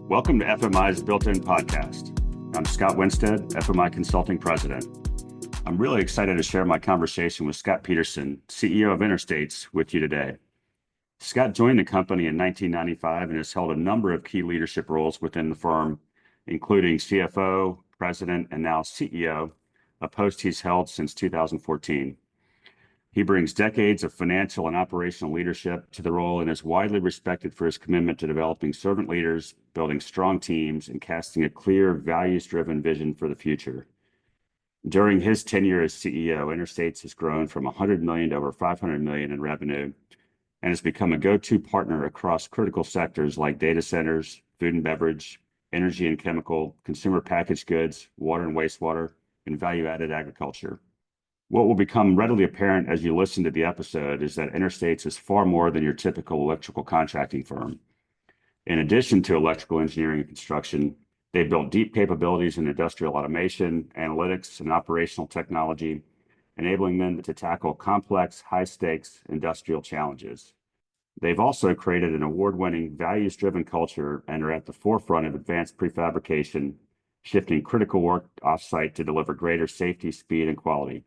Welcome to FMI's Built-In Podcast. I'm Scott Winstead, FMI Consulting President. I'm really excited to share my conversation with Scott Peterson, CEO of Interstates, with you today. Scott joined the company in 1995 and has held a number of key leadership roles within the firm, including CFO, President, and now CEO, a post he's held since 2014. He brings decades of financial and operational leadership to the role and is widely respected for his commitment to developing servant leaders, building strong teams, and casting a clear, values-driven vision for the future. During his tenure as CEO, Interstates has grown from $100 million to over $500 million in revenue and has become a go-to partner across critical sectors like data centers, food and beverage, energy and chemical, consumer packaged goods, water and wastewater, and value-added agriculture. What will become readily apparent as you listen to the episode is that Interstates is far more than your typical electrical contracting firm. In addition to electrical engineering and construction, they've built deep capabilities in industrial automation, analytics, and operational technology, enabling them to tackle complex, high-stakes industrial challenges. They've also created an award-winning, values-driven culture and are at the forefront of advanced prefabrication, shifting critical work off-site to deliver greater safety, speed, and quality.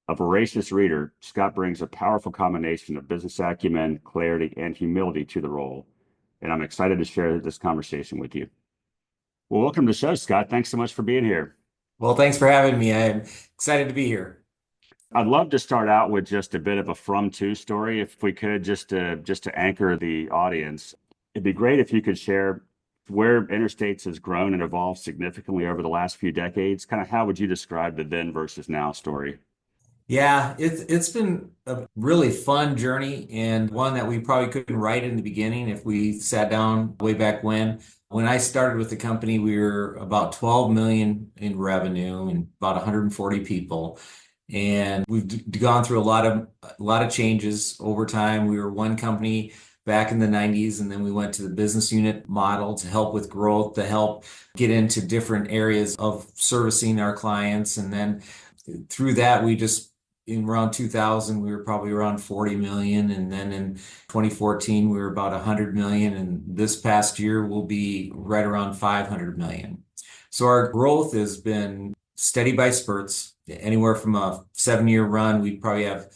A voracious reader, Scott brings a powerful combination of business acumen, clarity, and humility to the role, and I'm excited to share this conversation with you. Well, welcome to the show, Scott. Thanks so much for being here. Well, thanks for having me. I'm excited to be here. I'd love to start out with just a bit of a from-to story, if we could, just to anchor the audience. It'd be great if you could share where Interstates has grown and evolved significantly over the last few decades. Kind of how would you describe the then versus now story? Yeah, it's been a really fun journey and one that we probably couldn't write in the beginning if we sat down way back when. When I started with the company, we were about 12 million in revenue and about 140 people. And we've gone through a lot of changes over time. We were one company back in the 90s, and then we went to the business unit model to help with growth, to help get into different areas of servicing our clients. And then through that, in around 2000, we were probably around 40 million. And then in 2014, we were about 100 million. And this past year, we'll be right around 500 million. So our growth has been steady by spurts, anywhere from a 7-year run. We probably have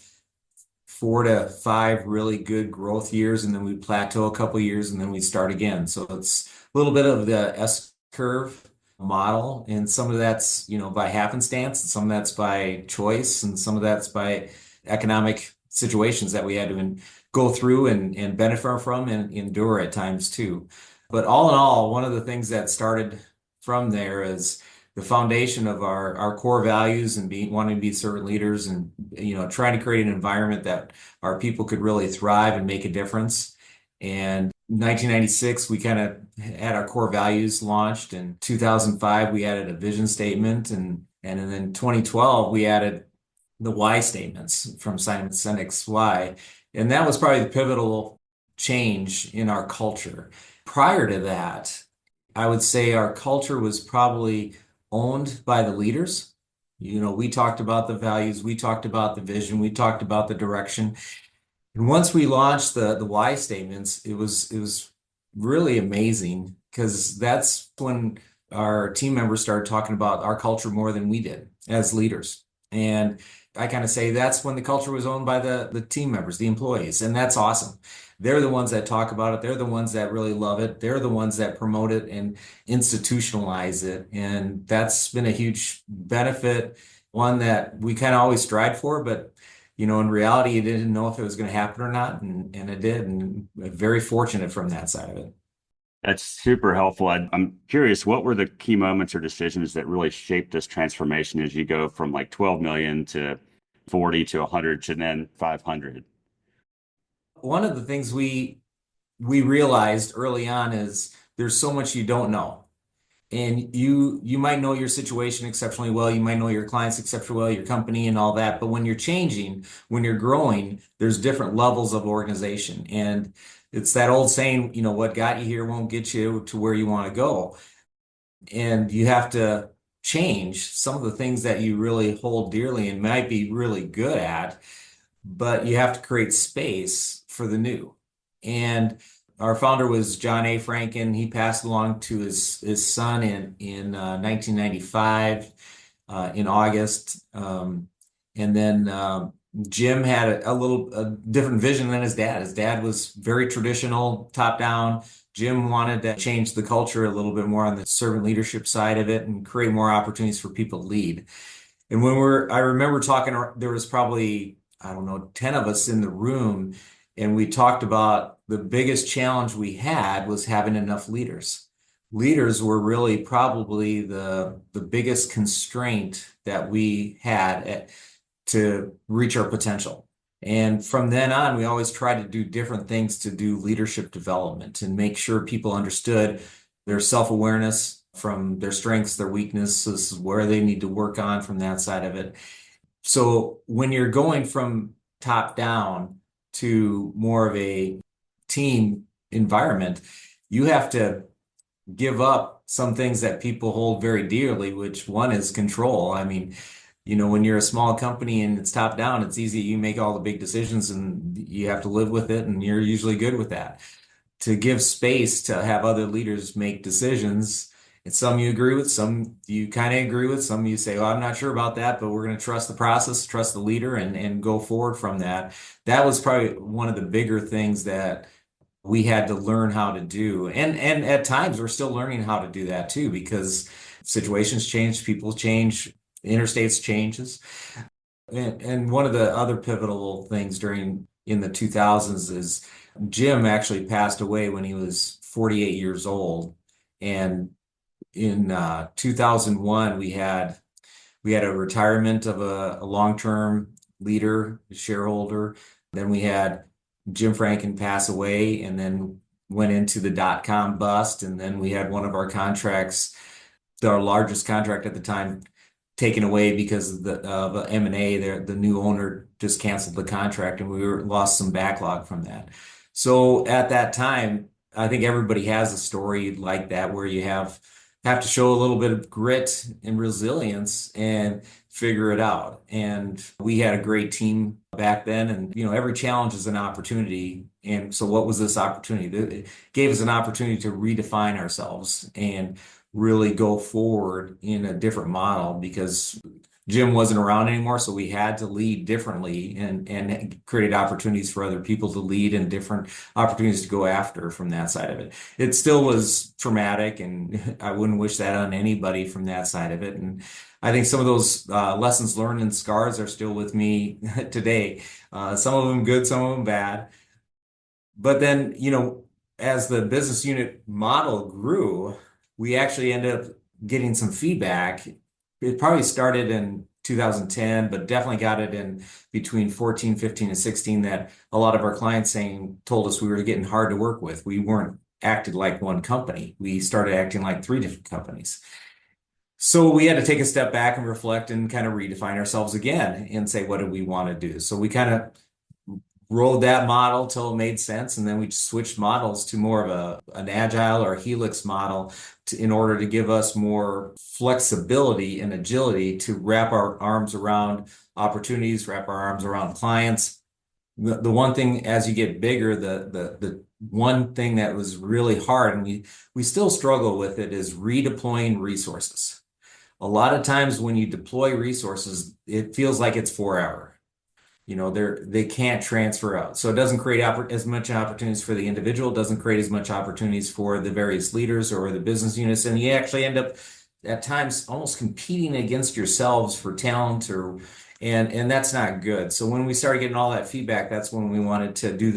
4 to 5 really good growth years, and then we plateau a couple of years, and then we start again. So it's a little bit of the S curve model, and some of that's by happenstance, and some of that's by choice, and some of that's by economic situations that we had to go through and benefit from and endure at times too. But all in all, one of the things that started from there is the foundation of our core values and wanting to be servant leaders, and trying to create an environment that our people could really thrive and make a difference. And 1996, we kind of had our core values launched. In 2005, we added a vision statement, and then 2012, we added the why statements from Simon Sinek's Why, and that was probably the pivotal change in our culture. Prior to that, I would say our culture was probably owned by the leaders. We talked about the values, we talked about the vision, we talked about the direction. And once we launched the why statements, it was really amazing, because that's when our team members started talking about our culture more than we did as leaders. And I kind of say that's when the culture was owned by the team members, the employees, and that's awesome. They're the ones that talk about it. They're the ones that really love it. They're the ones that promote it and institutionalize it. And that's been a huge benefit, one that we kind of always strive for, but in reality, you didn't know if it was going to happen or not, and it did, and very fortunate from that side of it. That's super helpful. I'm curious, what were the key moments or decisions that really shaped this transformation as you go from like 12 million to 40 to 100 to then 500? One of the things we realized early on is there's so much you don't know. And you might know your situation exceptionally well, you might know your clients exceptionally well, your company and all that, but when you're changing, when you're growing, there's different levels of organization. And it's that old saying, what got you here won't get you to where you want to go. And you have to change some of the things that you really hold dearly and might be really good at, but you have to create space for the new. And Our founder was John A. Franken. He passed along to his son in 1995 in August. And then Jim had a different vision than his dad. His dad was very traditional, top down. Jim wanted to change the culture a little bit more on the servant leadership side of it and create more opportunities for people to lead. And I remember talking, there was probably, I don't know, 10 of us in the room, and we talked about the biggest challenge we had was having enough leaders. Leaders were really probably the biggest constraint that we had to reach our potential. And from then on, we always tried to do different things to do leadership development and make sure people understood their self-awareness from their strengths, their weaknesses, where they need to work on from that side of it. So when you're going from top down to more of a team environment, you have to give up some things that people hold very dearly, which one is control. I mean, when you're a small company and it's top down, it's easy. You make all the big decisions and you have to live with it, and you're usually good with that. To give space to have other leaders make decisions, and some you agree with, some you kind of agree with, some you say, well, I'm not sure about that, but we're going to trust the process, trust the leader, and go forward from that. That was probably one of the bigger things that we had to learn how to do. And at times we're still learning how to do that too, because situations change, people change, Interstates changes. And one of the other pivotal things in the 2000s is Jim actually passed away when he was 48 years old. And in 2001, we had a retirement of a long-term leader, a shareholder. Then we had Jim Franken pass away, and then went into the dot-com bust. And then we had one of our contracts, our largest contract at the time, taken away because of the M&A. The new owner just canceled the contract, and lost some backlog from that. So at that time, I think everybody has a story like that where you have to show a little bit of grit and resilience and figure it out. And we had a great team back then, and every challenge is an opportunity. And so what was this opportunity? It gave us an opportunity to redefine ourselves and really go forward in a different model, because Jim wasn't around anymore, so we had to lead differently and create opportunities for other people to lead and different opportunities to go after from that side of it. It still was traumatic, and I wouldn't wish that on anybody from that side of it. And I think some of those lessons learned and scars are still with me today. Some of them good, some of them bad. But then, as the business unit model grew, we actually ended up getting some feedback. It probably started in 2010, but definitely got it in between 14, 15, and 16, that a lot of our clients told us we were getting hard to work with. We weren't acted like one company. We started acting like three different companies. So we had to take a step back and reflect and kind of redefine ourselves again and say, what do we want to do? So we kind of rode that model till it made sense, and then we switched models to more of an agile or a helix model in order to give us more flexibility and agility to wrap our arms around opportunities, wrap our arms around clients. The one thing, as you get bigger, the one thing that was really hard, and we still struggle with it, is redeploying resources. A lot of times when you deploy resources, it feels like it's forever. They can't transfer out. So it doesn't create as much opportunities for the individual, doesn't create as much opportunities for the various leaders or the business units. And you actually end up at times almost competing against yourselves for talent, and that's not good. So when we started getting all that feedback, that's when we wanted to do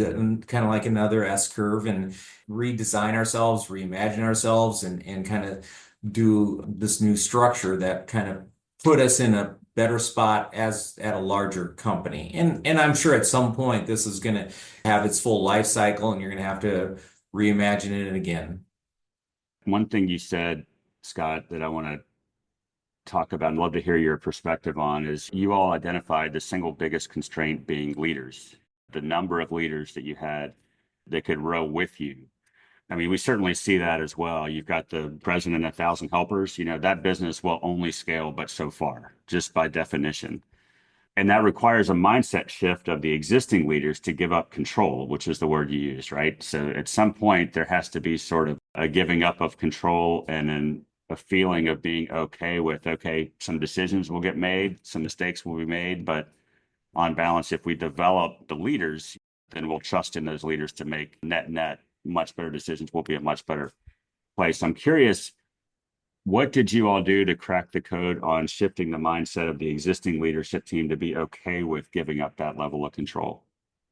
kind of like another S curve and redesign ourselves, reimagine ourselves, and kind of do this new structure that kind of put us in a better spot as at a larger company. And I'm sure at some point this is going to have its full life cycle, and you're going to have to reimagine it again. One thing you said, Scott, that I want to talk about and love to hear your perspective on is you all identified the single biggest constraint being leaders, the number of leaders that you had that could row with you. I mean, we certainly see that as well. You've got the president, 1,000 helpers. That business will only scale but so far, just by definition. And that requires a mindset shift of the existing leaders to give up control, which is the word you used, right? So at some point, there has to be sort of a giving up of control and then a feeling of being okay with, okay, some decisions will get made, some mistakes will be made, but on balance, if we develop the leaders, then we'll trust in those leaders to make net much better decisions. We'll be a much better place. I'm curious, what did you all do to crack the code on shifting the mindset of the existing leadership team to be okay with giving up that level of control?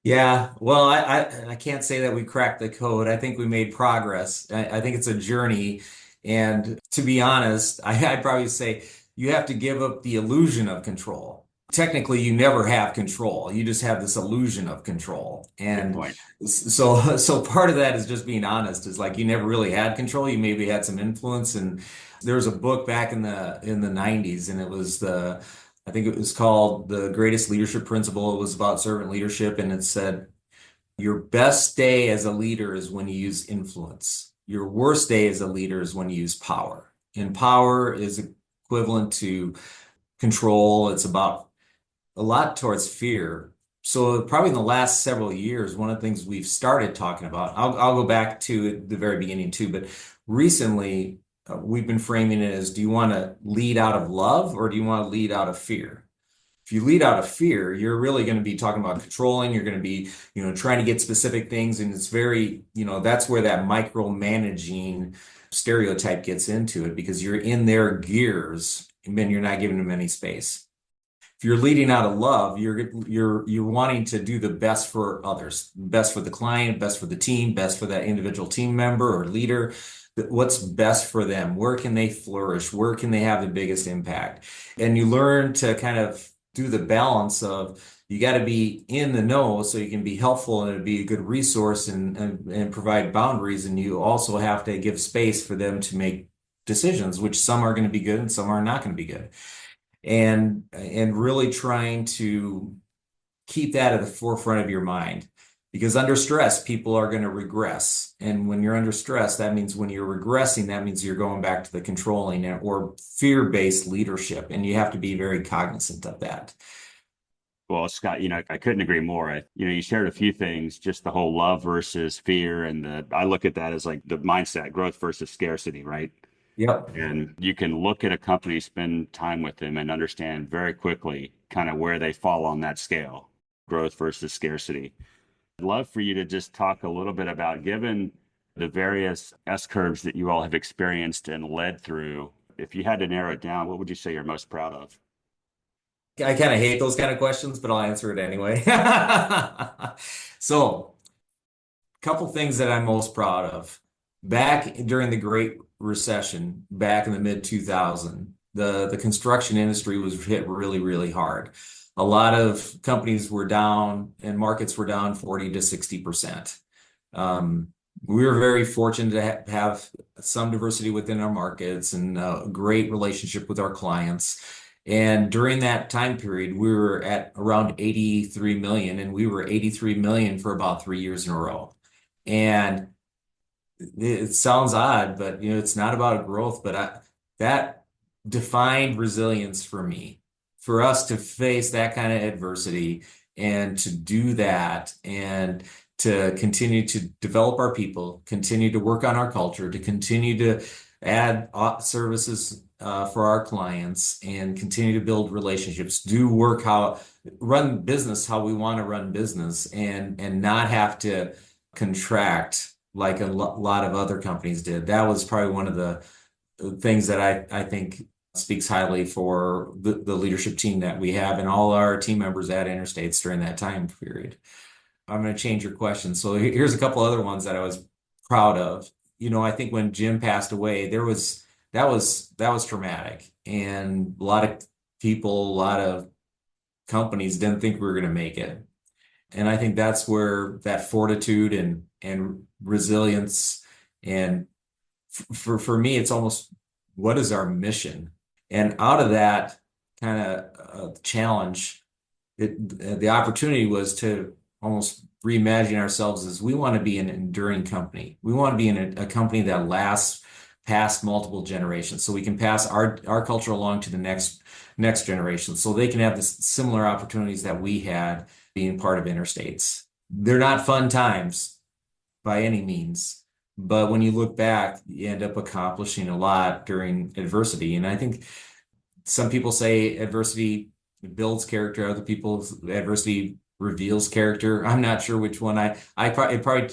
Yeah, well, I can't say that we cracked the code. I think we made progress. I think it's a journey. And to be honest, I'd probably say you have to give up the illusion of control. Technically, you never have control. You just have this illusion of control. Good And point. so part of that is just being honest, is like you never really had control. You maybe had some influence. And there was a book back in the 90s, and it was I think it was called The Greatest Leadership Principle. It was about servant leadership, and it said, your best day as a leader is when you use influence. Your worst day as a leader is when you use power. And power is equivalent to control. It's about a lot towards fear. So probably in the last several years, one of the things we've started talking about, I'll go back to the very beginning too, but recently we've been framing it as, do you want to lead out of love or do you want to lead out of fear? If you lead out of fear, you're really going to be talking about controlling. You're going to be, trying to get specific things. And it's very, that's where that micromanaging stereotype gets into it, because you're in their gears and then you're not giving them any space. If you're leading out of love, you're wanting to do the best for others, best for the client, best for the team, best for that individual team member or leader. What's best for them? Where can they flourish? Where can they have the biggest impact? And you learn to kind of do the balance of, you got to be in the know so you can be helpful and be a good resource and provide boundaries. And you also have to give space for them to make decisions, which some are going to be good and some are not going to be good. And really trying to keep that at the forefront of your mind, because under stress, people are going to regress. And when you're under stress, that means when you're regressing, that means you're going back to the controlling or fear-based leadership. And you have to be very cognizant of that. Well, Scott, I couldn't agree more. You shared a few things, just the whole love versus fear. And I look at that as like the mindset, growth versus scarcity, right? Yep. And you can look at a company, spend time with them, and understand very quickly kind of where they fall on that scale, growth versus scarcity. I'd love for you to just talk a little bit about, given the various S curves that you all have experienced and led through, if you had to narrow it down, what would you say you're most proud of? I kind of hate those kind of questions, but I'll answer it anyway. So, a couple things that I'm most proud of. Back during the Great Recession, back in the mid 2000s, the construction industry was hit really, really hard. A lot of companies were down and markets were down 40 to 60%. We were very fortunate to have some diversity within our markets and a great relationship with our clients. And during that time period, we were at around 83 million, and we were 83 million for about 3 years in a row. And it sounds odd, but it's not about growth, but that defined resilience for me, for us to face that kind of adversity and to do that and to continue to develop our people, continue to work on our culture, to continue to add services for our clients and continue to build relationships, run business how we want to run business and not have to contract like a lot of other companies did. That was probably one of the things that I think speaks highly for the leadership team that we have and all our team members at Interstates during that time period. I'm going to change your question. So here's a couple other ones that I was proud of. I think when Jim passed away, that was traumatic, and a lot of people, a lot of companies didn't think we were going to make it. And I think that's where that fortitude and resilience and for me, it's almost, what is our mission? And out of that kind of challenge, the opportunity was to almost reimagine ourselves as, we want to be an enduring company. We want to be in a company that lasts past multiple generations. So we can pass our culture along to the next generation. So they can have the similar opportunities that we had being part of Interstates. They're not fun times by any means. But when you look back, you end up accomplishing a lot during adversity. And I think some people say adversity builds character, other people adversity reveals character. I'm not sure which one it probably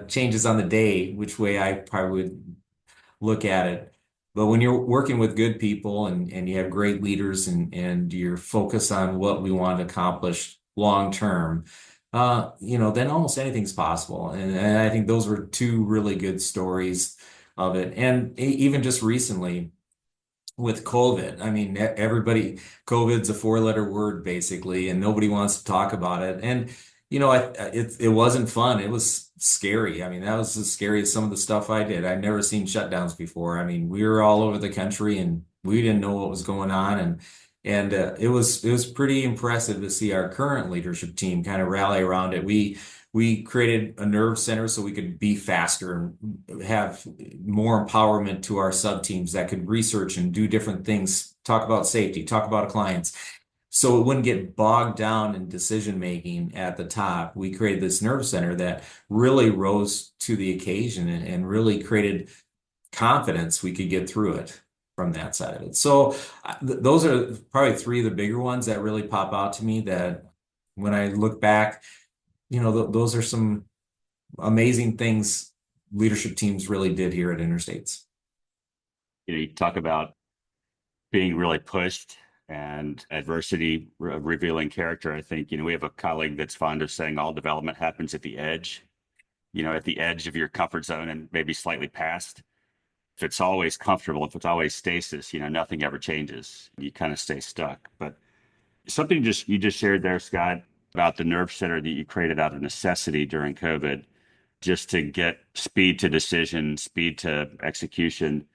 changes on the day, which way I probably would look at it. But when you're working with good people and you have great leaders and you're focused on what we want to accomplish long term, then almost anything's possible. And I think those were two really good stories of it. And even just recently with COVID, I mean, COVID's a four-letter word basically, and nobody wants to talk about it. And it wasn't fun. It was scary. I mean, that was as scary as some of the stuff I did. I'd never seen shutdowns before. I mean, we were all over the country and we didn't know what was going on, and it was pretty impressive to see our current leadership team kind of rally around it. We created a nerve center so we could be faster and have more empowerment to our sub teams that could research and do different things, talk about safety, talk about clients. So it wouldn't get bogged down in decision making at the top. We created this nerve center that really rose to the occasion and really created confidence we could get through it from that side of it. So those are probably three of the bigger ones that really pop out to me that when I look back, those are some amazing things leadership teams really did here at Interstates. You talk about being really pushed and adversity revealing character. I think, we have a colleague that's fond of saying all development happens at the edge, at the edge of your comfort zone and maybe slightly past. If it's always comfortable, if it's always stasis, nothing ever changes. You kind of stay stuck. But something you just shared there, Scott, about the nerve center that you created out of necessity during COVID, just to get speed to decision, speed to execution.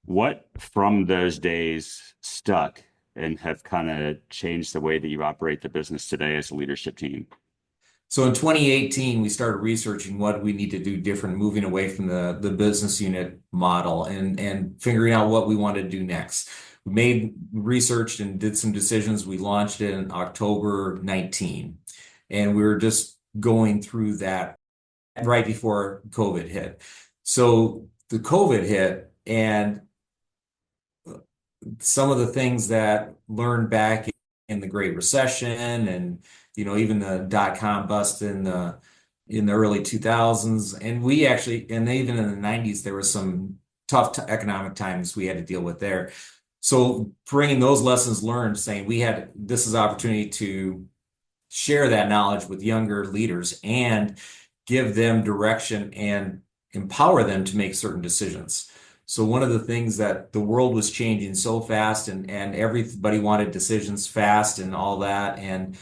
What from those days stuck and have kind of changed the way that you operate the business today as a leadership team? So in 2018, we started researching what we need to do different, moving away from the business unit model and figuring out what we wanted to do next. We made research and did some decisions. We launched it in October 19, and we were just going through that right before COVID hit. So the COVID hit, and some of the things that learned back in the Great Recession and even the dot-com bust in the early 2000s, and even in the 90s there was some tough economic times we had to deal with there. So bringing those lessons learned, saying this is an opportunity to share that knowledge with younger leaders and give them direction and empower them to make certain decisions. So one of the things that the world was changing so fast and everybody wanted decisions fast and all that. And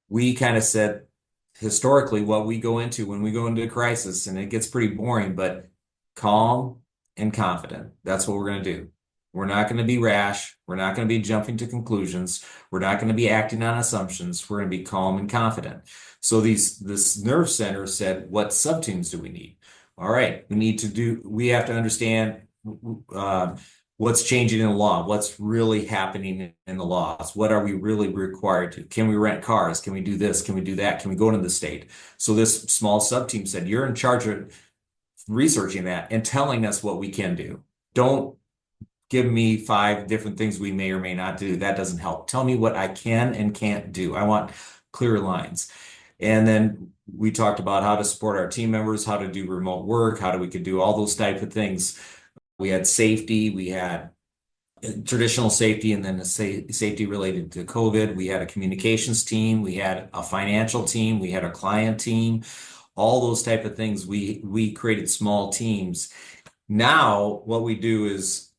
we kind of said, historically, what we go into when we go into a crisis, and it gets pretty boring, but calm and confident. That's what we're going to do. We're not going to be rash. We're not going to be jumping to conclusions. We're not going to be acting on assumptions. We're going to be calm and confident. So this nerve center said, what subteams do we need? All right, we have to understand what's changing in the law, what's really happening in the laws, what are we really required to? Can we rent cars? Can we do this? Can we do that? Can we go into the state? So this small sub-team said, you're in charge of researching that and telling us what we can do. Don't give me 5 different things we may or may not do. That doesn't help. Tell me what I can and can't do. I want clear lines. And then we talked about how to support our team members, how to do remote work, we could do all those type of things. We had safety, we had traditional safety, and then the safety related to COVID. We had a communications team, we had a financial team, we had a client team, all those type of things. We created small teams. Now, what we do is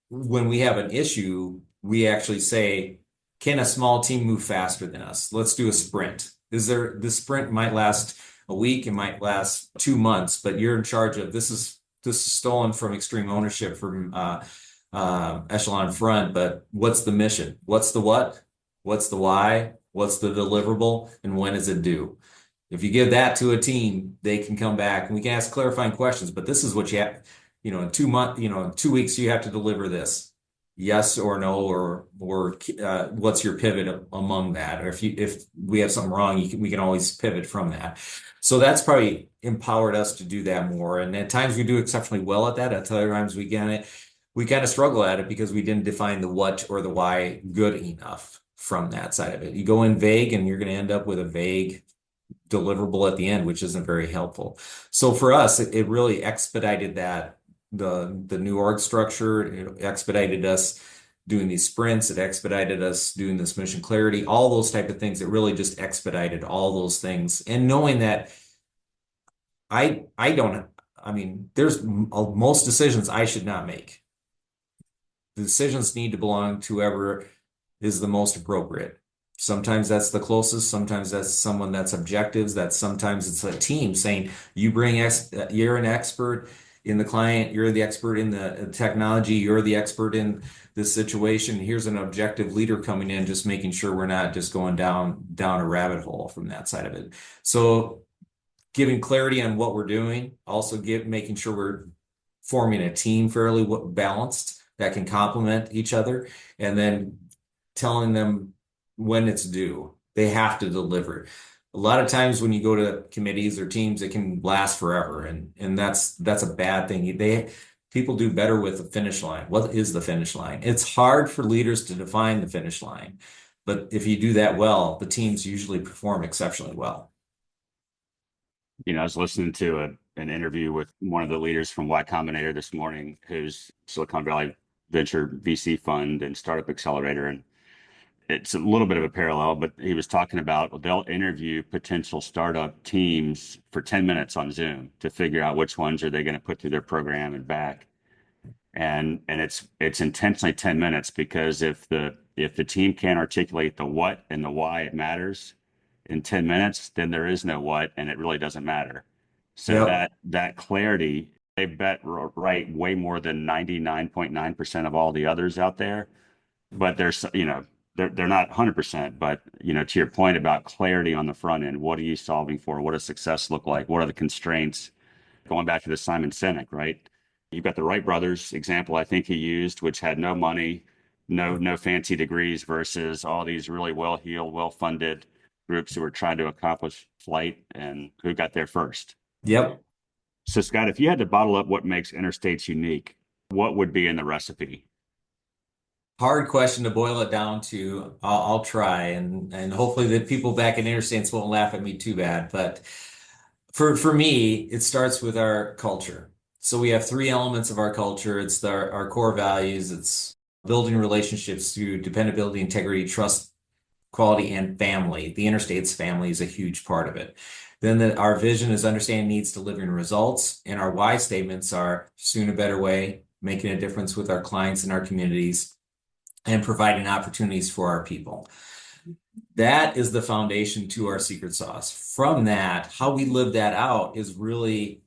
when we have an issue, we actually say, can a small team move faster than us? Let's do a sprint. This sprint might last a week, it might last 2 months, but you're in charge of this is stolen from Extreme Ownership from Echelon Front. But what's the mission? What's the what? What's the why? What's the deliverable? And when is it due? If you give that to a team, they can come back and we can ask clarifying questions. But this is what you have. in 2 months, in 2 weeks, you have to deliver this. Yes or no, or what's your pivot among that? Or if we have something wrong, we can always pivot from that. So that's probably empowered us to do that more. And at times we do exceptionally well at that. At other times we kind of struggle at it because we didn't define the what or the why good enough from that side of it. You go in vague and you're going to end up with a vague deliverable at the end, which isn't very helpful. So for us, it really expedited that the new org structure. It expedited us doing these sprints. It expedited us doing this mission clarity, all those type of things. It really just expedited all those things. And knowing that I don't, I mean, there's most decisions I should not make. The decisions need to belong to whoever is the most appropriate. Sometimes that's the closest. Sometimes that's someone that's objectives. That sometimes it's a team saying you're an expert in the client, you're the expert in the technology, you're the expert in this situation. Here's an objective leader coming in, just making sure we're not just going down a rabbit hole from that side of it. So giving clarity on what we're doing, also making sure we're forming a team fairly balanced that can complement each other, and then telling them when it's due. They have to deliver. A lot of times when you go to committees or teams, it can last forever, and that's a bad thing. People do better with the finish line. What is the finish line? It's hard for leaders to define the finish line, but if you do that well, the teams usually perform exceptionally well. I was listening to an interview with one of the leaders from Y Combinator this morning, who's Silicon Valley venture VC fund and startup accelerator. And it's a little bit of a parallel, but he was talking about they'll interview potential startup teams for 10 minutes on Zoom to figure out which ones are they going to put through their program and back. And it's intentionally 10 minutes because if the team can't articulate the what and the why it matters in 10 minutes, then there is no what and it really doesn't matter. So Yep. that clarity, they bet right way more than 99.9% of all the others out there. But they're not 100%, but to your point about clarity on the front end, what are you solving for? What does success look like? What are the constraints? Going back to the Simon Sinek, right? You've got the Wright brothers example I think he used, which had no money, no fancy degrees versus all these really well-heeled, well-funded groups who were trying to accomplish flight and who got there first. Yep. So Scott, if you had to bottle up what makes Interstates unique, what would be in the recipe? Hard question to boil it down to. I'll try, and hopefully the people back in Interstates won't laugh at me too bad. But for me, it starts with our culture. So we have three elements of our culture. It's our core values. It's building relationships through dependability, integrity, trust, quality, and family. The Interstates family is a huge part of it. Then our vision is understanding needs, delivering results, and our why statements are soon a better way, making a difference with our clients and our communities, and providing opportunities for our people. That is the foundation to our secret sauce. From that, how we live that out is really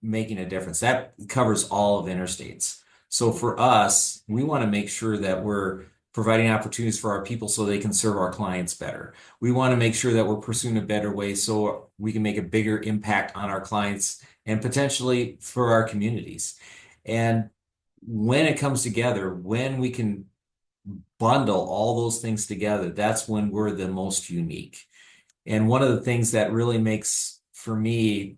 making a difference. That covers all of Interstates. So for us, we want to make sure that we're providing opportunities for our people so they can serve our clients better. We want to make sure that we're pursuing a better way so we can make a bigger impact on our clients and potentially for our communities. And when it comes together, when we can bundle all those things together, that's when we're the most unique. And one of the things that really makes for me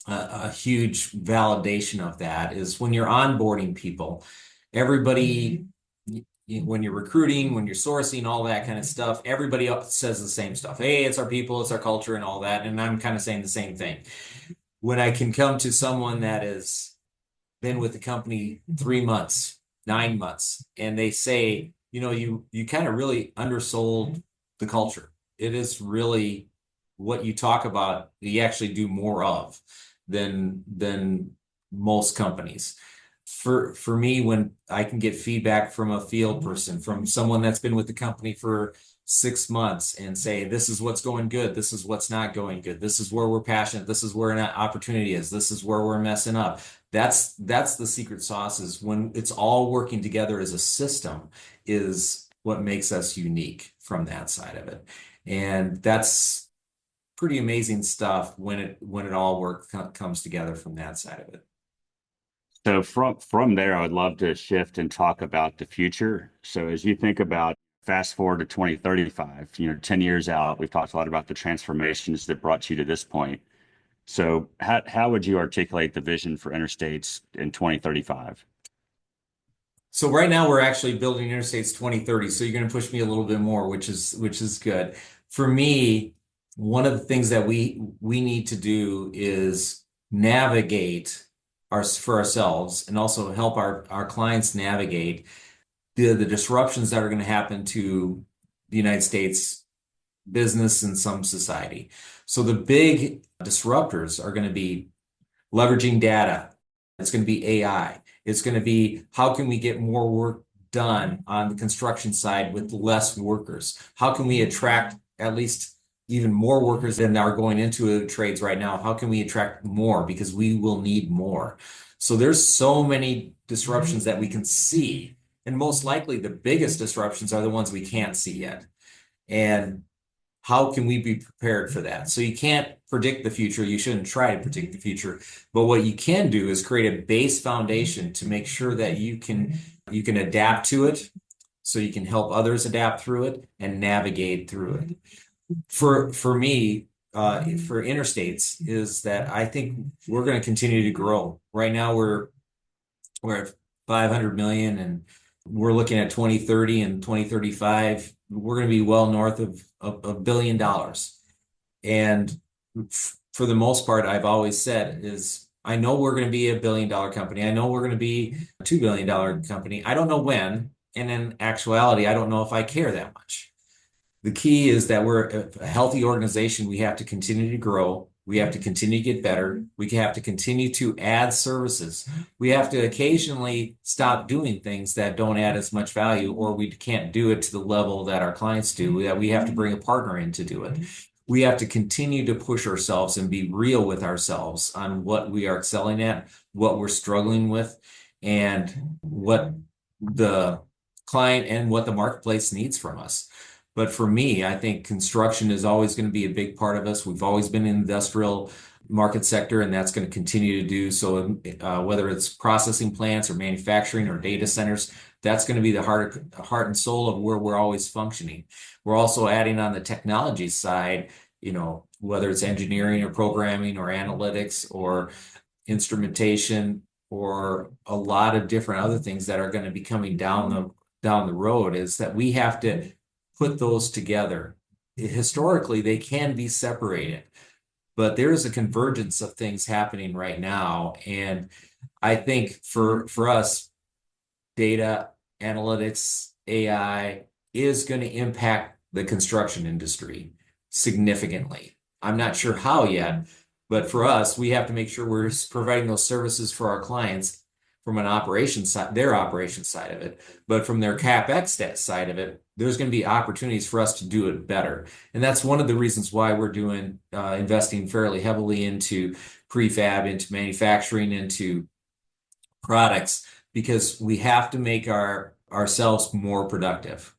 a huge validation of that is when you're onboarding people, everybody, when you're recruiting, when you're sourcing, all that kind of stuff, everybody else says the same stuff. Hey, it's our people, it's our culture, and all that. And I'm kind of saying the same thing. When I can come to someone that has been with the company 3 months, 9 months, and they say, you kind of really undersold the culture. It is really what you talk about, you actually do more of than most companies. For me, when I can get feedback from a field person, from someone that's been with the company for 6 months and say, this is what's going good, this is what's not going good, this is where we're passionate, this is where an opportunity is, this is where we're messing up. That's the secret sauce, is when it's all working together as a system is what makes us unique from that side of it. And that's pretty amazing stuff when it all comes together from that side of it. So from there, I would love to shift and talk about the future. So as you think about fast forward to 2035, 10 years out, we've talked a lot about the transformations that brought you to this point. So how would you articulate the vision for Interstates in 2035? So right now we're actually building Interstates 2030. So you're going to push me a little bit more, which is good. For me, one of the things that we need to do is navigate for ourselves and also help our clients navigate the disruptions that are going to happen to the United States business and some society. So the big disruptors are going to be leveraging data. It's going to be AI. It's going to be how can we get more work done on the construction side with less workers? How can we attract at least even more workers than are going into trades right now? How can we attract more? Because we will need more. So there's so many disruptions that we can see. And most likely the biggest disruptions are the ones we can't see yet. And how can we be prepared for that? So you can't predict the future. You shouldn't try to predict the future. But what you can do is create a base foundation to make sure that you can adapt to it so you can help others adapt through it and navigate through it. For me, for Interstates is that I think we're going to continue to grow. Right now we're at 500 million and we're looking at 2030 and 2035. We're going to be well north of $1 billion. And for the most part, I've always said is I know we're going to be $1 billion company. I know we're going to be a $2 billion company. I don't know when. And in actuality, I don't know if I care that much. The key is that we're a healthy organization. We have to continue to grow. We have to continue to get better. We have to continue to add services. We have to occasionally stop doing things that don't add as much value, or we can't do it to the level that our clients do. We have to bring a partner in to do it. We have to continue to push ourselves and be real with ourselves on what we are excelling at, what we're struggling with, and what the client and what the marketplace needs from us. But for me, I think construction is always going to be a big part of us. We've always been in the industrial market sector, and that's going to continue to do so. Whether it's processing plants or manufacturing or data centers, that's going to be the heart and soul of where we're always functioning. We're also adding on the technology side, whether it's engineering or programming or analytics or instrumentation or a lot of different other things that are going to be coming down the road, is that we have to put those together. Historically, they can be separated, but there is a convergence of things happening right now. And I think for us, data, analytics, AI is going to impact the construction industry significantly. I'm not sure how yet, but for us, we have to make sure we're providing those services for our clients from an operations side, their operations side of it, but from their CapEx side of it, there's going to be opportunities for us to do it better. And that's one of the reasons why we're investing fairly heavily into prefab, into manufacturing, into products, because we have to make ourselves more productive.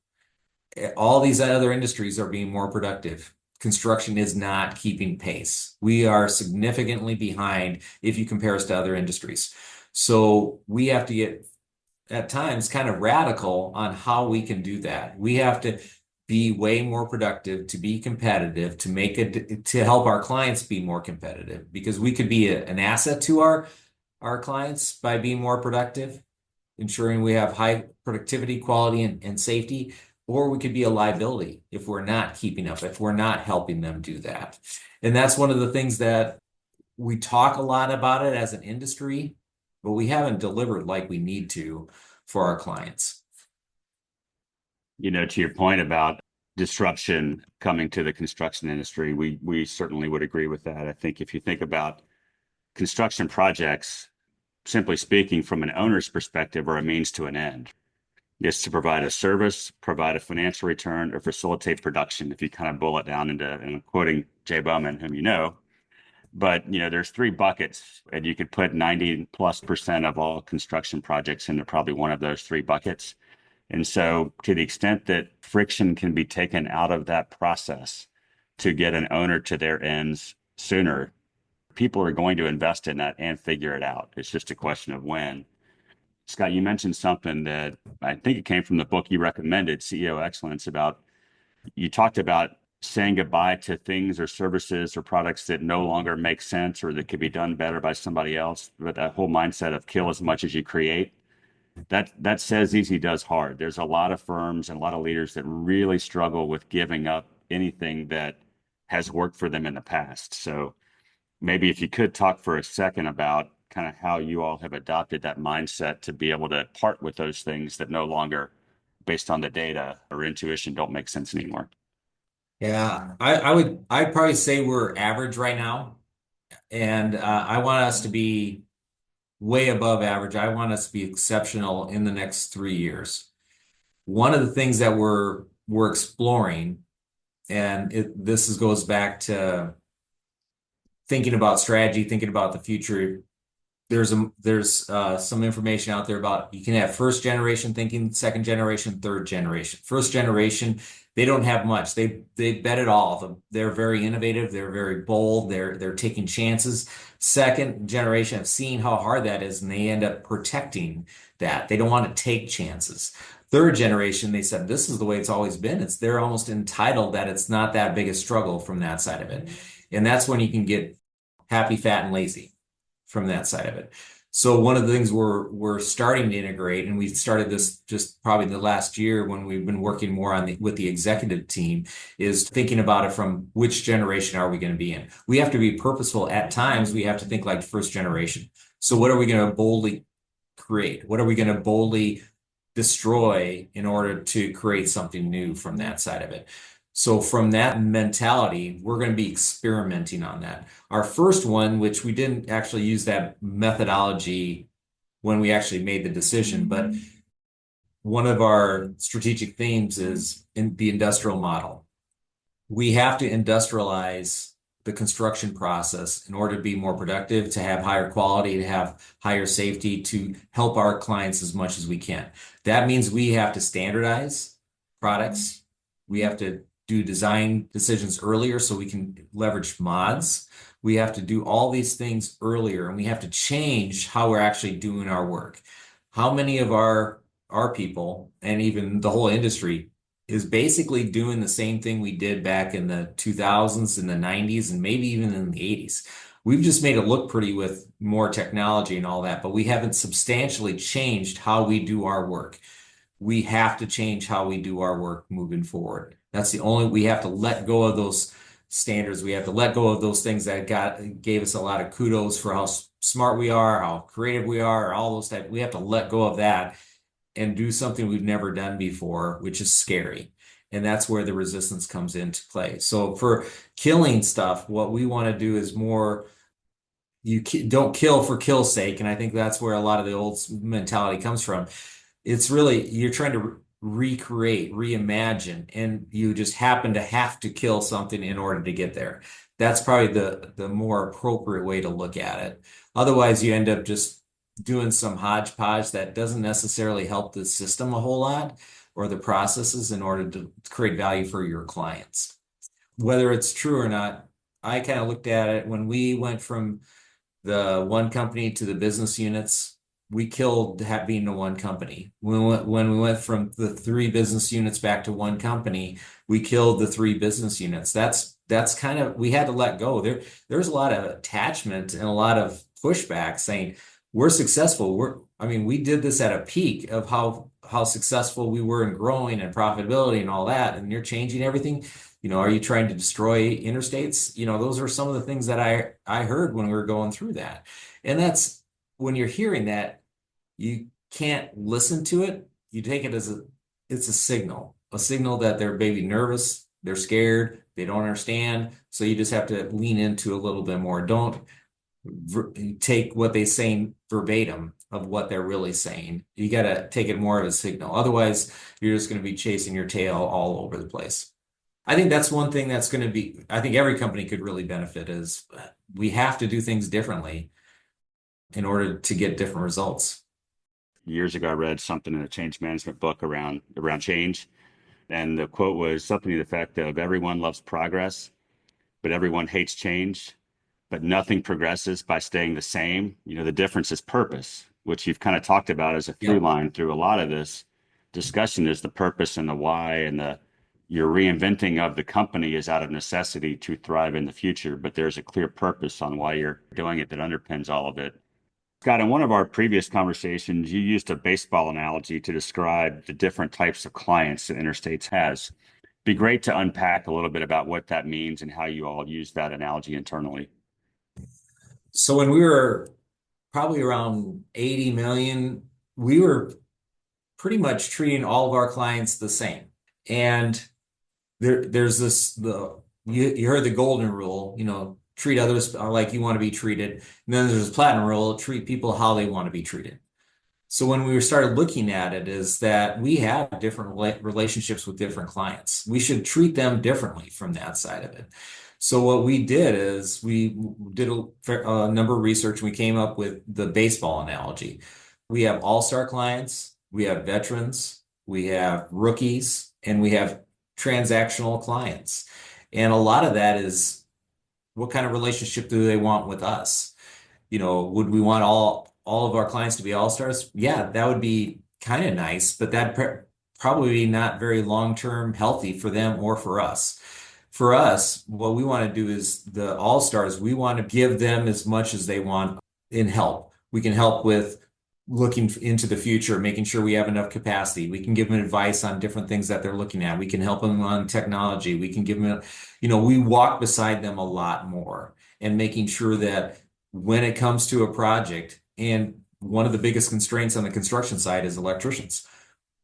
All these other industries are being more productive. Construction is not keeping pace. We are significantly behind if you compare us to other industries. So we have to get at times kind of radical on how we can do that. We have to be way more productive to be competitive, to help our clients be more competitive, because we could be an asset to our clients by being more productive, ensuring we have high productivity, quality, and safety, or we could be a liability if we're not keeping up, if we're not helping them do that. And that's one of the things that we talk a lot about it as an industry, but we haven't delivered like we need to for our clients. To your point about disruption coming to the construction industry, we certainly would agree with that. I think if you think about construction projects, simply speaking, from an owner's perspective, are a means to an end. It's to provide a service, provide a financial return, or facilitate production, if you kind of boil it down into, and I'm quoting Jay Bowman, whom you know. But there's three buckets, and you could put 90+% of all construction projects into probably one of those three buckets. And so to the extent that friction can be taken out of that process to get an owner to their ends sooner, People are going to invest in that and figure it out. It's just a question of when. Scott, you mentioned something that I think it came from the book you recommended, CEO Excellence, about you talked about saying goodbye to things or services or products that no longer make sense or that could be done better by somebody else. But that whole mindset of kill as much as you create, that says easy, does hard. There's a lot of firms and a lot of leaders that really struggle with giving up anything that has worked for them in the past. So maybe if you could talk for a second about kind of how you all have adopted that mindset to be able to part with those things that no longer, based on the data or intuition, don't make sense anymore. Yeah, I'd probably say we're average right now. And I want us to be way above average. I want us to be exceptional in the next 3 years. One of the things that we're exploring, and goes back to thinking about strategy, thinking about the future. There's some information out there about you can have first generation thinking, second generation, third generation. First generation, they don't have much. They bet it all. They're very innovative. They're very bold. They're taking chances. Second generation have seen how hard that is, and they end up protecting that. They don't want to take chances. Third generation, they said this is the way it's always been. They're almost entitled that it's not that big a struggle from that side of it, and that's when you can get happy, fat, and lazy from that side of it. So one of the things we're starting to integrate, and we started this just probably the last year when we've been working more with the executive team, is thinking about it from which generation are we going to be in. We have to be purposeful at times. We have to think like first generation. So what are we going to boldly create? What are we going to boldly destroy in order to create something new from that side of it? So from that mentality, we're going to be experimenting on that. Our first one, which we didn't actually use that methodology when we actually made the decision, but one of our strategic themes is in the industrial model. We have to industrialize the construction process in order to be more productive, to have higher quality, to have higher safety, to help our clients as much as we can. That means we have to standardize products. We have to do design decisions earlier so we can leverage mods. We have to do all these things earlier, and we have to change how we're actually doing our work. How many of our people and even the whole industry is basically doing the same thing we did back in the 2000s and the 90s and maybe even in the 80s. We've just made it look pretty with more technology and all that, but we haven't substantially changed how we do our work. We have to change how we do our work moving forward. We have to let go of those standards. We have to let go of those things that gave us a lot of kudos for how smart we are, how creative we are, all those types. We have to let go of that and do something we've never done before, which is scary. And that's where the resistance comes into play. So for killing stuff, what we want to do is more, don't kill for kill's sake. And I think that's where a lot of the old mentality comes from. It's really, you're trying to recreate, reimagine, and you just happen to have to kill something in order to get there. That's probably the more appropriate way to look at it. Otherwise, you end up just doing some hodgepodge that doesn't necessarily help the system a whole lot or the processes in order to create value for your clients. Whether it's true or not, I kind of looked at it when we went from the one company to the business units. We killed being the one company. When we went from the 3 business units back to one company, we killed the 3 business units. That's kind of, we had to let go. There's a lot of attachment and a lot of pushback saying we're successful. We did this at a peak of how successful we were in growing and profitability and all that, and you're changing everything. Are you trying to destroy interstates? Those are some of the things that I heard when we were going through that. And that's when you're hearing that, you can't listen to it. You take it as it's a signal that they're maybe nervous, they're scared, they don't understand. So you just have to lean into a little bit more. Don't take what they're saying verbatim of what they're really saying. You got to take it more of a signal. Otherwise, you're just going to be chasing your tail all over the place. I think that's one thing that's going to be, I think every company could really benefit is we have to do things differently in order to get different results. Years ago, I read something in a change management book around change. And the quote was something to the effect of everyone loves progress, but everyone hates change. but nothing progresses by staying the same. The difference is purpose, which you've kind of talked about as a through Yep. line through a lot of this discussion is the purpose and the why and your reinventing of the company is out of necessity to thrive in the future, but there's a clear purpose on why you're doing it that underpins all of it. Scott, in one of our previous conversations, you used a baseball analogy to describe the different types of clients that Interstates has. Be great to unpack a little bit about what that means and how you all use that analogy internally. So when we were probably around 80 million, we were pretty much treating all of our clients the same. And there's you heard the golden rule, treat others like you want to be treated. And then there's the platinum rule, treat people how they want to be treated. So when we started looking at it is that we have different relationships with different clients. We should treat them differently from that side of it. So what we did is we did a number of research and we came up with the baseball analogy. We have all-star clients, we have veterans, we have rookies, and we have transactional clients. And a lot of that is what kind of relationship do they want with us? Would we want all of our clients to be all-stars? Yeah, that would be kind of nice, but that probably not very long-term healthy for them or for us. For us, what we want to do is the all-stars, we want to give them as much as they want in help. We can help with looking into the future, making sure we have enough capacity. We can give them advice on different things that they're looking at. We can help them on technology. We can give them, we walk beside them a lot more and making sure that when it comes to a project, and one of the biggest constraints on the construction side is electricians,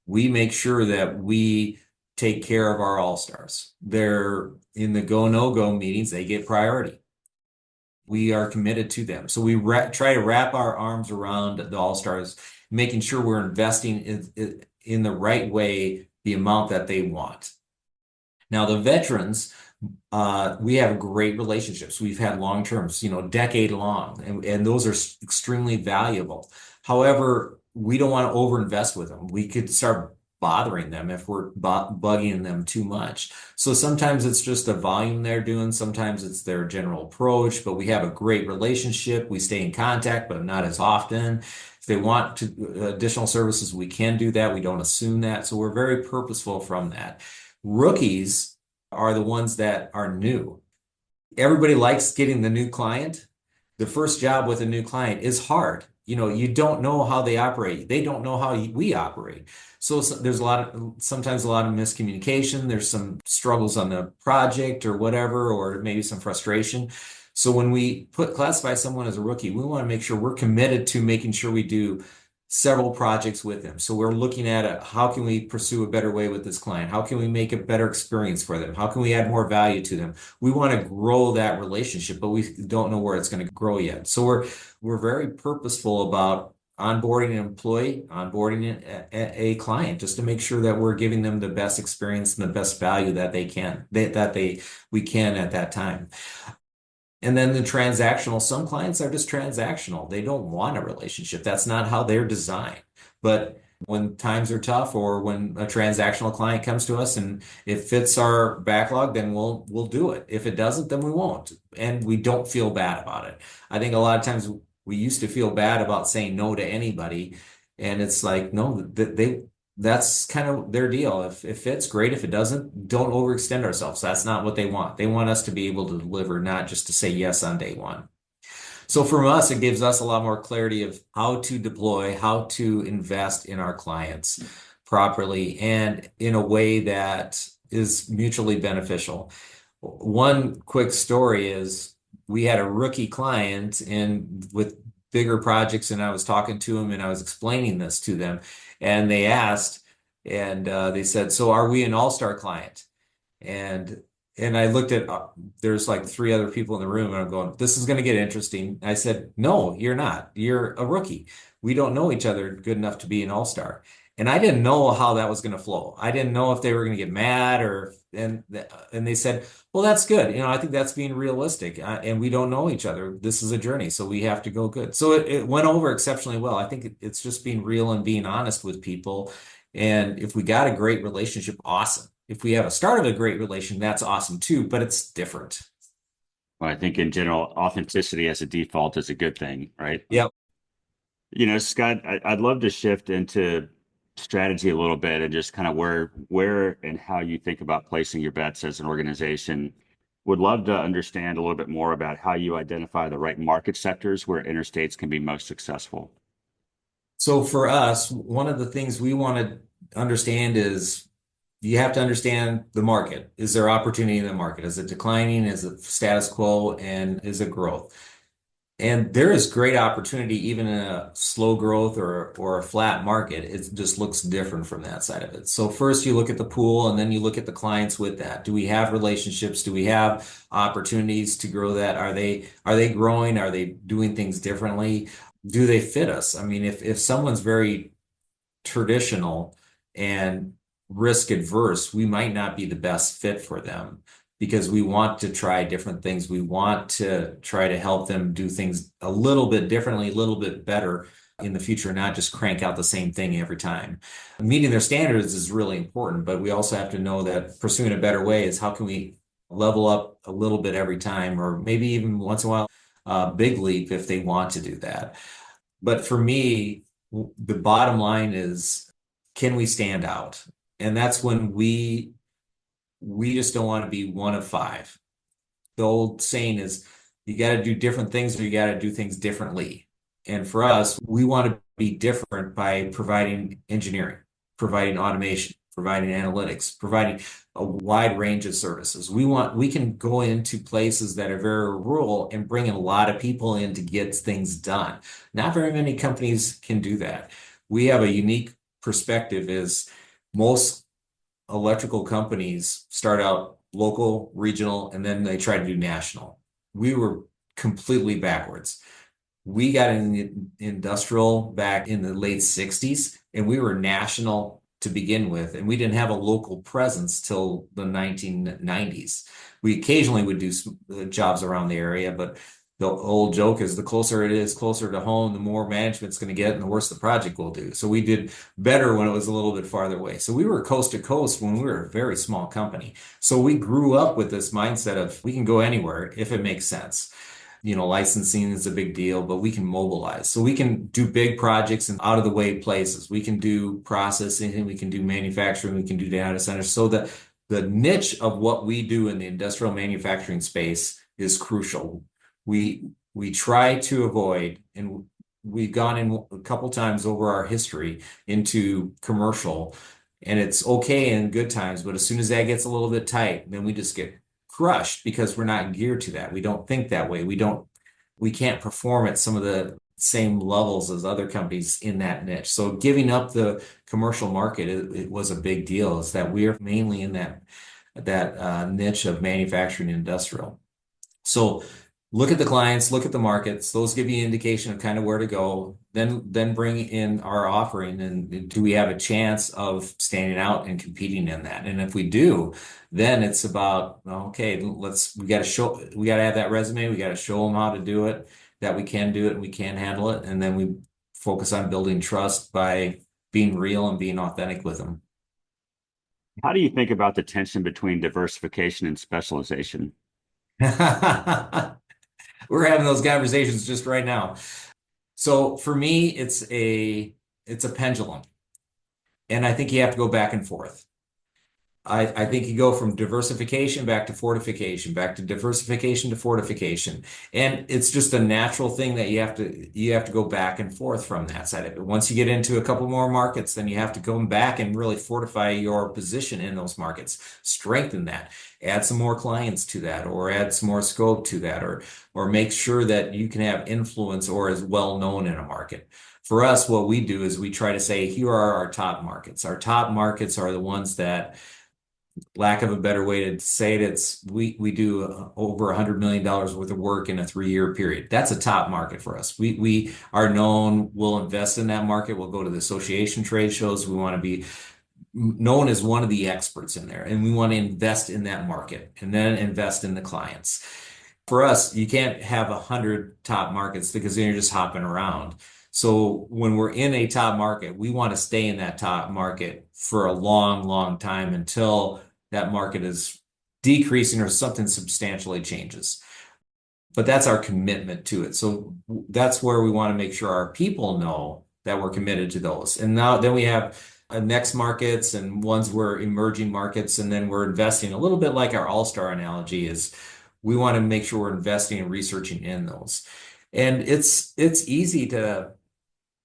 we make sure that we take care of our all-stars. They're in the go, no-go meetings, they get priority. We are committed to them. So we try to wrap our arms around the all-stars, making sure we're investing in the right way, the amount that they want. Now, the veterans, we have great relationships. We've had long terms, decade long, and those are extremely valuable. However, we don't want to overinvest with them. We could start bothering them if we're bugging them too much. So sometimes it's just the volume they're doing. Sometimes it's their general approach, but we have a great relationship. We stay in contact, but not as often. If they want additional services, we can do that. We don't assume that. So we're very purposeful from that. Rookies are the ones that are new. Everybody likes getting the new client. The first job with a new client is hard. You don't know how they operate. They don't know how we operate. So there's sometimes a lot of miscommunication. There's some struggles on the project or whatever, or maybe some frustration. So when we classify someone as a rookie, we want to make sure we're committed to making sure we do several projects with them. So we're looking at how can we pursue a better way with this client? How can we make a better experience for them? How can we add more value to them? We want to grow that relationship, but we don't know where it's going to grow yet. So we're very purposeful about onboarding an employee, onboarding a client, just to make sure that we're giving them the best experience and the best value that we can at that time. And then the transactional, some clients are just transactional. They don't want a relationship. That's not how they're designed. But when times are tough or when a transactional client comes to us and it fits our backlog, then we'll do it. If it doesn't, then we won't. And we don't feel bad about it. I think a lot of times we used to feel bad about saying no to anybody. And it's like, no, that's kind of their deal. If it fits, great. If it doesn't, don't overextend ourselves. That's not what they want. They want us to be able to deliver, not just to say yes on day one. So for us, it gives us a lot more clarity of how to deploy, how to invest in our clients properly and in a way that is mutually beneficial. One quick story is we had a rookie client and with bigger projects, and I was talking to them and I was explaining this to them, and they asked, and they said, "So are we an all-star client?" And I looked at there's like three other people in the room, and I'm going, "This is going to get interesting." I said, "No, you're not. You're a rookie. We don't know each other good enough to be an all-star." And I didn't know how that was going to flow. I didn't know if they were going to get mad and they said, "Well, that's good. I think that's being realistic. And we don't know each other. This is a journey, so we have to go good." So it went over exceptionally well. I think it's just being real and being honest with people. And if we got a great relationship, awesome. If we have a start of a great relation, that's awesome too, but it's different. Well, I think in general, authenticity as a default is a good thing, right? Yep. Scott, I'd love to shift into strategy a little bit and just kind of where and how you think about placing your bets as an organization. Would love to understand a little bit more about how you identify the right market sectors where interstates can be most successful. So for us, one of the things we want to understand is you have to understand the market. Is there opportunity in the market? Is it declining? Is it status quo? And is it growth? And there is great opportunity even in a slow growth or a flat market. It just looks different from that side of it. So first you look at the pool and then you look at the clients with that. Do we have relationships? Do we have opportunities to grow that? Are they growing? Are they doing things differently? Do they fit us? I mean, if someone's very traditional and risk adverse, we might not be the best fit for them because we want to try different things. We want to try to help them do things a little bit differently, a little bit better in the future, not just crank out the same thing every time. Meeting their standards is really important, but we also have to know that pursuing a better way is how can we level up a little bit every time, or maybe even once in a while, big leap if they want to do that. But for me, the bottom line is, can we stand out? And that's when we just don't want to be one of five. The old saying is, you got to do different things or you got to do things differently. And for us, we want to be different by providing engineering, providing automation, providing analytics, providing a wide range of services. We can go into places that are very rural and bring in a lot of people in to get things done. Not very many companies can do that. We have a unique perspective is most electrical companies start out local, regional, and then they try to do national. We were completely backwards. We got in the industrial back in the late 60s, and we were national to begin with, and we didn't have a local presence till the 1990s. We occasionally would do jobs around the area, but the old joke is the closer it is closer to home, the more management's going to get and the worse the project will do. So we did better when it was a little bit farther away. So we were coast to coast when we were a very small company. So we grew up with this mindset of we can go anywhere if it makes sense. Licensing is a big deal, but we can mobilize. So we can do big projects in out of the way places. We can do processing, we can do manufacturing, we can do data centers. So the niche of what we do in the industrial manufacturing space is crucial. We try to avoid, and we've gone in a couple times over our history into commercial, and it's okay in good times, but as soon as that gets a little bit tight, then we just get crushed because we're not geared to that. We don't think that way. We can't perform at some of the same levels as other companies in that niche. So giving up the commercial market, it was a big deal, is that we're mainly in that niche of manufacturing and industrial. So look at the clients, look at the markets. Those give you an indication of kind of where to go. Then bring in our offering, and do we have a chance of standing out and competing in that? And if we do, then it's about, okay, we got to have that resume. We got to show them how to do it, that we can do it and we can handle it. And then we focus on building trust by being real and being authentic with them. How do you think about the tension between diversification and specialization? We're having those conversations just right now. So for me, it's a pendulum. And I think you have to go back and forth. I think you go from diversification back to fortification, back to diversification to fortification. And it's just a natural thing that you have to go back and forth from that side of it. Once you get into a couple more markets, then you have to go back and really fortify your position in those markets, strengthen that, add some more clients to that, or add some more scope to that, or make sure that you can have influence or is well known in a market. For us, what we do is we try to say, here are our top markets. Our top markets are the ones that, lack of a better way to say it, we do over $100 million worth of work in a 3-year period. That's a top market for us. We are known, we'll invest in that market. We'll go to the association trade shows. We want to be known as one of the experts in there, and we want to invest in that market and then invest in the clients. For us, you can't have 100 top markets because then you're just hopping around. So when we're in a top market, we want to stay in that top market for a long, long time until that market is decreasing or something substantially changes. but that's our commitment to it. So that's where we want to make sure our people know that we're committed to those. And now then we have next markets and ones we're emerging markets, and then we're investing a little bit like our all-star analogy is we want to make sure we're investing and researching in those. And it's easy to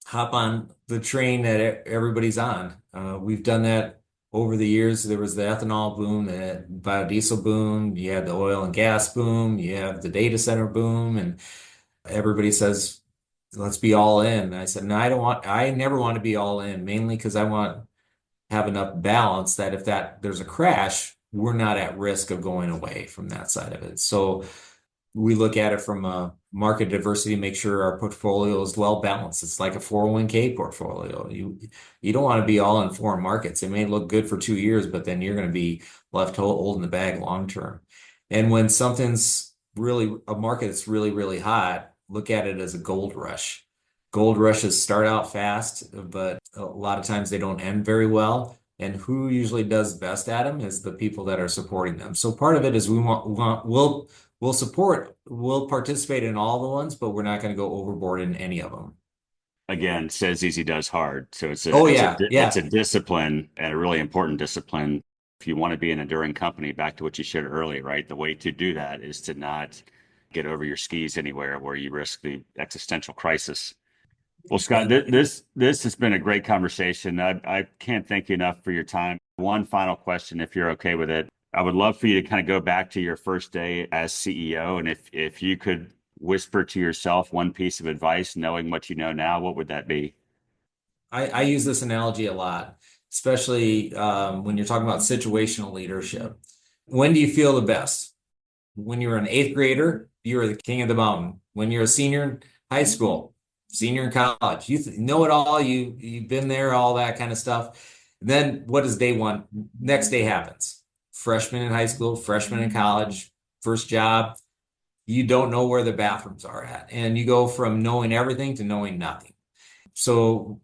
hop on the train that everybody's on. We've done that over the years. There was the ethanol boom, the biodiesel boom, you had the oil and gas boom, you have the data center boom, and everybody says, let's be all in. And I said, no, I never want to be all in, mainly because I want to have enough balance that if there's a crash, we're not at risk of going away from that side of it. So we look at it from a market diversity, make sure our portfolio is well balanced. It's like a 401k portfolio. You don't want to be all in foreign markets. It may look good for 2 years, but then you're going to be left holding the bag long term. And when something's really a market that's really, really hot, look at it as a gold rush. Gold rushes start out fast, but a lot of times they don't end very well. And who usually does best at them is the people that are supporting them. So part of it is we'll participate in all the ones, but we're not going to go overboard in any of them. Again, says easy, does hard. So Oh yeah, it's a yeah. discipline and a really important discipline. If you want to be an enduring company, back to what you shared earlier, right? The way to do that is to not get over your skis anywhere where you risk the existential crisis. Well, Scott, And this has been a great conversation. I can't thank you enough for your time. One final question, if you're okay with it. I would love for you to kind of go back to your first day as CEO, and if you could whisper to yourself one piece of advice, knowing what you know now, what would that be? I use this analogy a lot, especially when you're talking about situational leadership. When do you feel the best? When you're an eighth grader, you're the king of the mountain. When you're a senior in high school, senior in college, know it all. You've been there, all that kind of stuff. Then what does day one? Next day happens. Freshman in high school, freshman in college, first job. You don't know where the bathrooms are at, and you go from knowing everything to knowing nothing. So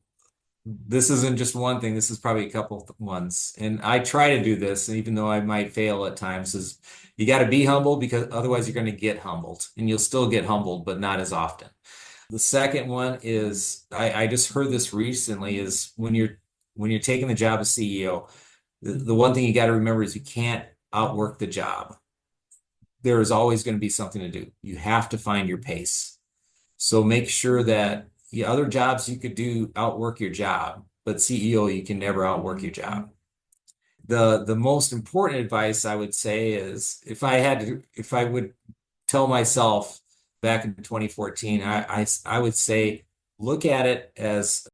this isn't just one thing. This is probably a couple of ones. And I try to do this, even though I might fail at times, is you got to be humble because otherwise you're going to get humbled and you'll still get humbled, but not as often. The second one is I just heard this recently is when you're taking the job of CEO, the one thing you got to remember is you can't outwork the job. There is always going to be something to do. You have to find your pace. So make sure that the other jobs you could do outwork your job, but CEO, you can never outwork your job. The most important advice I would say is if I would tell myself back in 2014, I would say look at it as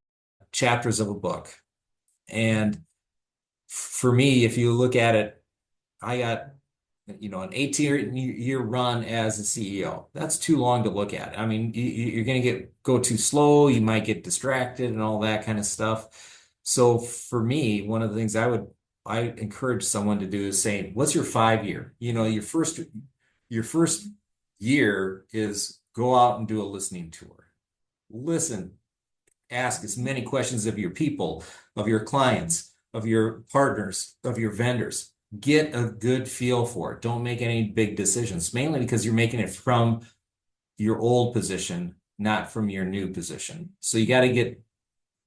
chapters of a book. And for me, if you look at it, I got an 18-year run as a CEO. That's too long to look at. I mean, you're going to go too slow. You might get distracted and all that kind of stuff. So for me, one of the things I encourage someone to do is saying, what's your 5 year? Your first year is go out and do a listening tour. Listen, ask as many questions of your people, of your clients, of your partners, of your vendors. Get a good feel for it. Don't make any big decisions, mainly because you're making it from your old position, not from your new position. So you got to get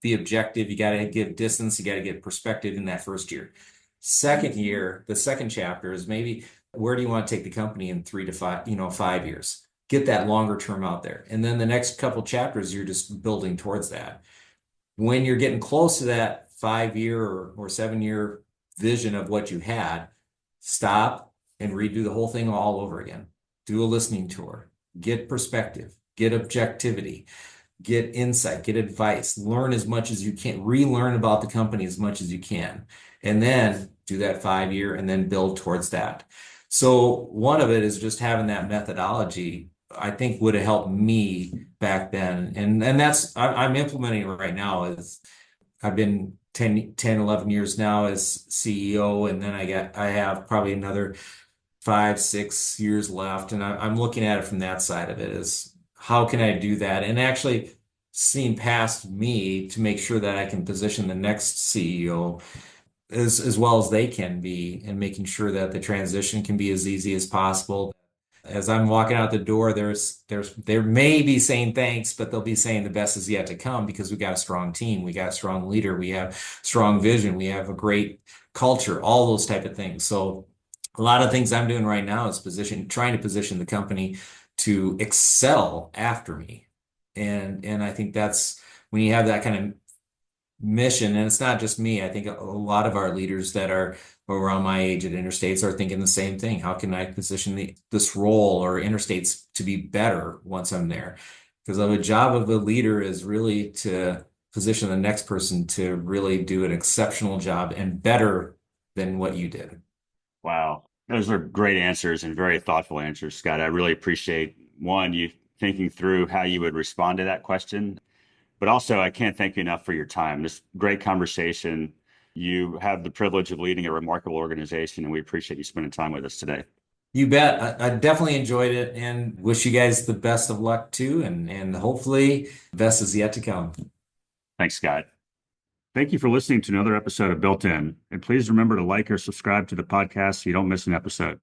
the objective, you got to give distance, you got to get perspective in that first year. Second year, the second chapter is maybe where do you want to take the company in 3 to 5 years? Get that longer term out there. And then the next couple chapters, you're just building towards that. When you're getting close to that 5 year or 7 year vision of what you had, stop and redo the whole thing all over again. Do a listening tour, get perspective, get objectivity, get insight, get advice, learn as much as you can, relearn about the company as much as you can, and then do that 5 year and then build towards that. So one of it is just having that methodology, I think would have helped me back then. And that's, I'm implementing it right now is I've been 10, 11 years now as CEO, and then I have probably another 5, 6 years left. And I'm looking at it from that side of it is how can I do that? And actually seeing past me to make sure that I can position the next CEO as well as they can be and making sure that the transition can be as easy as possible. As I'm walking out the door, there may be saying thanks, but they'll be saying the best is yet to come because we got a strong team, we got a strong leader, we have strong vision, we have a great culture, all those type of things. So a lot of things I'm doing right now is trying to position the company to excel after me. And I think that's when you have that kind of mission, and it's not just me. I think a lot of our leaders that are around my age at Interstates are thinking the same thing. How can I position this role or Interstates to be better once I'm there? Because the job of a leader is really to position the next person to really do an exceptional job and better than what you did. Wow. Those are great answers and very thoughtful answers, Scott. I really appreciate one, you thinking through how you would respond to that question. But also, I can't thank you enough for your time. This great conversation. You have the privilege of leading a remarkable organization, and we appreciate you spending time with us today. You bet. I definitely enjoyed it and wish you guys the best of luck too. And hopefully, the best is yet to come. Thanks, Scott. Thank you for listening to another episode of Built In. And please remember to like or subscribe to the podcast so you don't miss an episode.